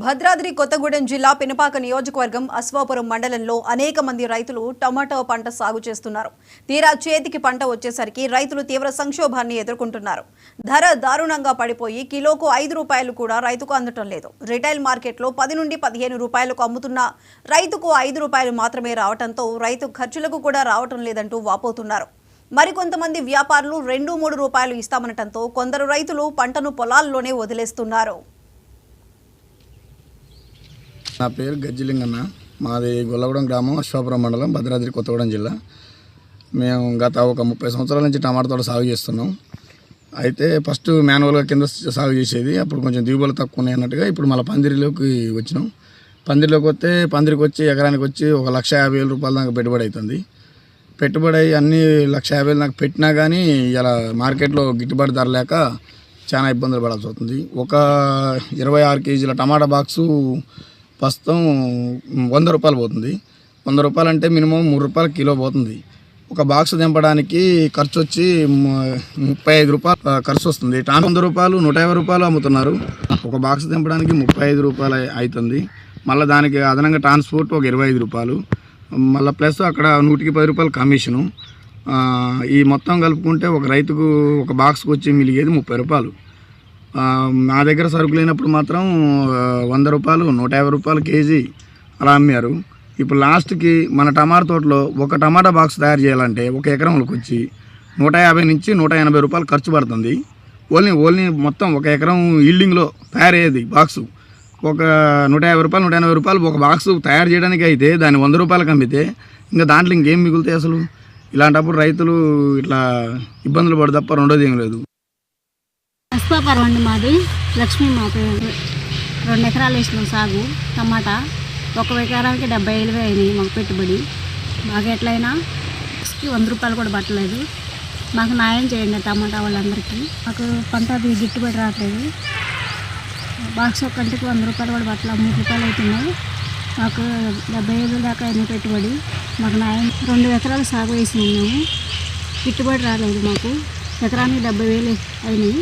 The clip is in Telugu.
భద్రాద్రి కొత్తగూడెం జిల్లా పినపాక నియోజకవర్గం అశ్వాపురం మండలంలో అనేక మంది రైతులు టమాటో పంట సాగు చేస్తున్నారు. తీరా చేతికి పంట వచ్చేసరికి రైతులు తీవ్ర సంక్షోభాన్ని ఎదుర్కొంటున్నారు. ధర దారుణంగా పడిపోయి కిలోకు 5 రూపాయలు కూడా రైతుకు అందటం లేదు. రిటైల్ మార్కెట్లో 10 నుండి 15 రూపాయలకు అమ్ముతున్న రైతుకు 5 రూపాయలు మాత్రమే రావడంతో రైతు ఖర్చులకు కూడా రావటం లేదంటూ వాపోతున్నారు. మరికొంతమంది వ్యాపారులు 2-3 రూపాయలు ఇస్తామనటంతో కొందరు రైతులు పంటను పొలాల్లోనే వదిలేస్తున్నారు. నా పేరు గజ్జిలింగన్న. మాది గొల్లగూడెం గ్రామం, అశ్వాపురం మండలం, భద్రాద్రి కొత్తగూడెం జిల్లా. మేము గత ఒక 30 సంవత్సరాల నుంచి టమాటా తోట సాగు చేస్తున్నాం. అయితే ఫస్ట్ మాన్యువల్గా కింద సాగు చేసేది, అప్పుడు కొంచెం దిగుబడులు తక్కువ ఉన్నాయి అన్నట్టుగా ఇప్పుడు మళ్ళీ పందిరిలోకి వచ్చినాం. పందిరిలోకి వస్తే పందిరికి వచ్చి ఎకరానికి వచ్చి 1,50,000 రూపాయల దాకా పెట్టుబడి అవుతుంది. పెట్టుబడి అన్నీ 1,50,000 దాకా పెట్టినా కానీ ఇలా మార్కెట్లో గిట్టుబాటు ధర లేక చాలా ఇబ్బందులు పడాల్సి వస్తుంది. ఒక 26 కేజీల టమాటా బాక్సు ప్రస్తుతం 100 రూపాయలు పోతుంది. 100 రూపాయలు అంటే మినిమం 3 రూపాయలు కిలో పోతుంది. ఒక బాక్స్ దింపడానికి ఖర్చు వచ్చి 35 రూపాయలు ఖర్చు వస్తుంది. 100 రూపాయలు 150 రూపాయలు అమ్ముతున్నారు. ఒక బాక్స్ దింపడానికి 35 రూపాయలు అవుతుంది. మళ్ళీ దానికి అదనంగా ట్రాన్స్పోర్ట్ ఒక 25 రూపాయలు, మళ్ళీ ప్లస్ అక్కడ 110 రూపాయలు కమిషను. ఈ మొత్తం కలుపుకుంటే ఒక రైతుకు ఒక బాక్స్కి వచ్చి మిలిగేది 30 రూపాయలు. నా దగ్గర సరుకు లేనప్పుడు మాత్రం 100 రూపాయలు 150 రూపాయలు కేజీ అలా అమ్మారు. ఇప్పుడు లాస్ట్కి మన టమాటా తోటలో ఒక టమాటా బాక్స్ తయారు చేయాలంటే ఒక ఎకరంలోకి వచ్చి 150 నుంచి 180 రూపాయలు ఖర్చు పడుతుంది. ఓన్లీ మొత్తం ఒక ఎకరం ఈల్డింగ్లో తయారయ్యేది బాక్సు ఒక 150 రూపాయలు 180 రూపాయలు ఒక బాక్సు తయారు చేయడానికి అయితే దాన్ని 100 రూపాయలకు అమ్మితే ఇంకా దాంట్లో ఇంకేం మిగులుతాయి అసలు? ఇలాంటప్పుడు రైతులు ఇట్లా ఇబ్బందులు పడు తప్ప రెండోది ఏం లేదు. అశ్వాపురం అండి మాది. లక్ష్మీ మా పేరు. 2 ఎకరాలు వేసినాం సాగు టమాటా. ఒక ఎకరానికి 70,000 అయినాయి మాకు పెట్టుబడి. మాకు ఎట్లయినా 100 రూపాయలు కూడా పట్టలేదు. మాకు న్యాయం చేయండి టమాటా వాళ్ళందరికీ. మాకు పంట గిట్టుబడి రావట్లేదు. బాక్స్ ఒక్కంటికి 100 రూపాయలు కూడా పట్టలేదు, 3 రూపాయలు అవుతున్నాయి. మాకు 70,000 దాకా అయినాయి పెట్టుబడి. మాకు న్యాయం 2 ఎకరాలు సాగు వేసినాం మేము. గిట్టుబడి రాలేదు మాకు. ఎకరానికి 70,000 అయినాయి.